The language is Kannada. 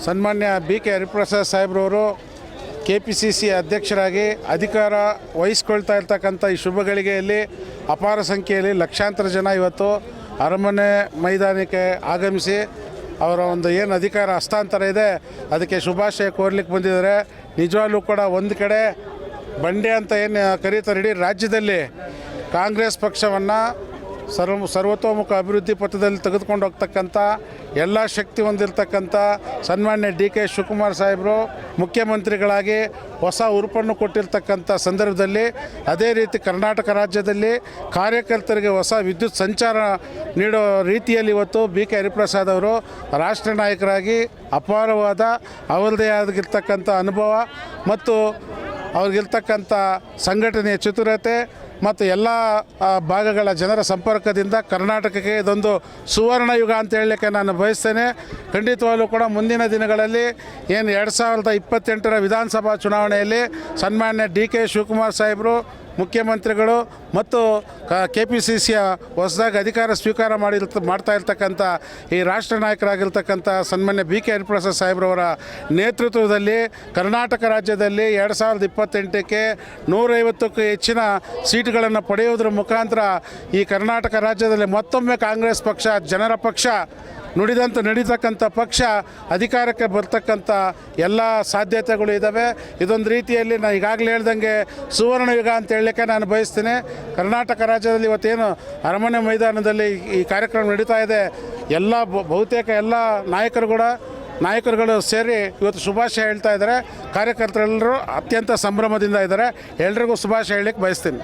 ಸನ್ಮಾನ್ಯ ಬಿ ಕೆ ಹರಿಪ್ರಸಾದ್ ಸಾಹೇಬ್ರವರು KPCC ಅಧ್ಯಕ್ಷರಾಗಿ ಅಧಿಕಾರ ವಹಿಸ್ಕೊಳ್ತಾ ಇರ್ತಕ್ಕಂಥ ಈ ಶುಭ ಗಳಿಗೆಯಲ್ಲಿ ಅಪಾರ ಸಂಖ್ಯೆಯಲ್ಲಿ ಲಕ್ಷಾಂತರ ಜನ ಇವತ್ತು ಅರಮನೆ ಮೈದಾನಕ್ಕೆ ಆಗಮಿಸಿ ಅವರ ಒಂದು ಏನು ಅಧಿಕಾರ ಹಸ್ತಾಂತರ ಇದೆ ಅದಕ್ಕೆ ಶುಭಾಶಯ ಕೋರ್ಲಿಕ್ಕೆ ಬಂದಿದ್ದಾರೆ. ನಿಜವಾಗ್ಲೂ ಕೂಡ ಒಂದು ಕಡೆ ಬಂಡೆ ಅಂತ ಏನು ಕರೀತಾರೆ, ಇಡೀ ರಾಜ್ಯದಲ್ಲಿ ಕಾಂಗ್ರೆಸ್ ಪಕ್ಷವನ್ನು ಸರ್ವತೋಮುಖ ಅಭಿವೃದ್ಧಿ ಪಥದಲ್ಲಿ ತೆಗೆದುಕೊಂಡು ಹೋಗ್ತಕ್ಕಂಥ ಎಲ್ಲ ಶಕ್ತಿ ಹೊಂದಿರತಕ್ಕಂಥ ಸನ್ಮಾನ್ಯ DK ಶಿವಕುಮಾರ್ ಸಾಹೇಬರು ಮುಖ್ಯಮಂತ್ರಿಗಳಾಗಿ ಹೊಸ ಉರುಪನ್ನು ಕೊಟ್ಟಿರ್ತಕ್ಕಂಥ ಸಂದರ್ಭದಲ್ಲಿ, ಅದೇ ರೀತಿ ಕರ್ನಾಟಕ ರಾಜ್ಯದಲ್ಲಿ ಕಾರ್ಯಕರ್ತರಿಗೆ ಹೊಸ ವಿದ್ಯುತ್ ಸಂಚಾರ ನೀಡೋ ರೀತಿಯಲ್ಲಿ ಇವತ್ತು BK ಹರಿಪ್ರಸಾದ್ ಅವರು ರಾಷ್ಟ್ರ ನಾಯಕರಾಗಿ ಅಪಾರವಾದ ಅವರದೇ ಆಗಿರ್ತಕ್ಕಂಥ ಅನುಭವ ಮತ್ತು ಅವ್ರಿಗಿರ್ತಕ್ಕಂಥ ಸಂಘಟನೆಯ ಚತುರತೆ ಮತ್ತು ಎಲ್ಲ ಭಾಗಗಳ ಜನರ ಸಂಪರ್ಕದಿಂದ ಕರ್ನಾಟಕಕ್ಕೆ ಇದೊಂದು ಸುವರ್ಣ ಯುಗ ಅಂತ ಹೇಳಲಿಕ್ಕೆ ನಾನು ಬಯಸ್ತೇನೆ. ಖಂಡಿತವಾಗಲೂ ಕೂಡ ಮುಂದಿನ ದಿನಗಳಲ್ಲಿ ಏನು 2028ರ ವಿಧಾನಸಭಾ ಚುನಾವಣೆಯಲ್ಲಿ ಸನ್ಮಾನ್ಯ DK ಶಿವಕುಮಾರ್ ಸಾಹೇಬರು ಮುಖ್ಯಮಂತ್ರಿಗಳು ಮತ್ತು KPCCಯ ಹೊಸದಾಗಿ ಅಧಿಕಾರ ಸ್ವೀಕಾರ ಮಾಡ್ತಾ ಇರ್ತಕ್ಕಂಥ ಈ ರಾಷ್ಟ್ರ ನಾಯಕರಾಗಿರ್ತಕ್ಕಂಥ ಸನ್ಮಾನ್ಯ BK ಹರಿಪ್ರಸಾದ್ ಸಾಹೇಬ್ರವರ ನೇತೃತ್ವದಲ್ಲಿ ಕರ್ನಾಟಕ ರಾಜ್ಯದಲ್ಲಿ 2028ಕ್ಕೆ 150ಕ್ಕೂ ಹೆಚ್ಚಿನ ಸೀಟ್ಗಳನ್ನು ಪಡೆಯುವುದರ ಮುಖಾಂತರ ಈ ಕರ್ನಾಟಕ ರಾಜ್ಯದಲ್ಲಿ ಮತ್ತೊಮ್ಮೆ ಕಾಂಗ್ರೆಸ್ ಪಕ್ಷ ಜನರ ಪಕ್ಷ ನುಡಿದಂತೆ ನಡೀತಕ್ಕಂಥ ಪಕ್ಷ ಅಧಿಕಾರಕ್ಕೆ ಬರ್ತಕ್ಕಂಥ ಎಲ್ಲ ಸಾಧ್ಯತೆಗಳು ಇದ್ದಾವೆ. ಇದೊಂದು ರೀತಿಯಲ್ಲಿ ನಾನು ಈಗಾಗಲೇ ಹೇಳ್ದಂಗೆ ಸುವರ್ಣ ಯುಗ ಅಂತ ಹೇಳಲಿಕ್ಕೆ ನಾನು ಬಯಸ್ತೀನಿ. ಕರ್ನಾಟಕ ರಾಜ್ಯದಲ್ಲಿ ಇವತ್ತೇನು ಅರಮನೆ ಮೈದಾನದಲ್ಲಿ ಈ ಕಾರ್ಯಕ್ರಮ ನಡೀತಾ ಇದೆ, ಎಲ್ಲ ಬಹುತೇಕ ಎಲ್ಲ ನಾಯಕರುಗಳು ಸೇರಿ ಇವತ್ತು ಶುಭಾಶಯ ಹೇಳ್ತಾ ಇದ್ದಾರೆ. ಕಾರ್ಯಕರ್ತರೆಲ್ಲರೂ ಅತ್ಯಂತ ಸಂಭ್ರಮದಿಂದ ಇದ್ದಾರೆ. ಎಲ್ರಿಗೂ ಶುಭಾಶಯ ಹೇಳಲಿಕ್ಕೆ ಬಯಸ್ತೀನಿ.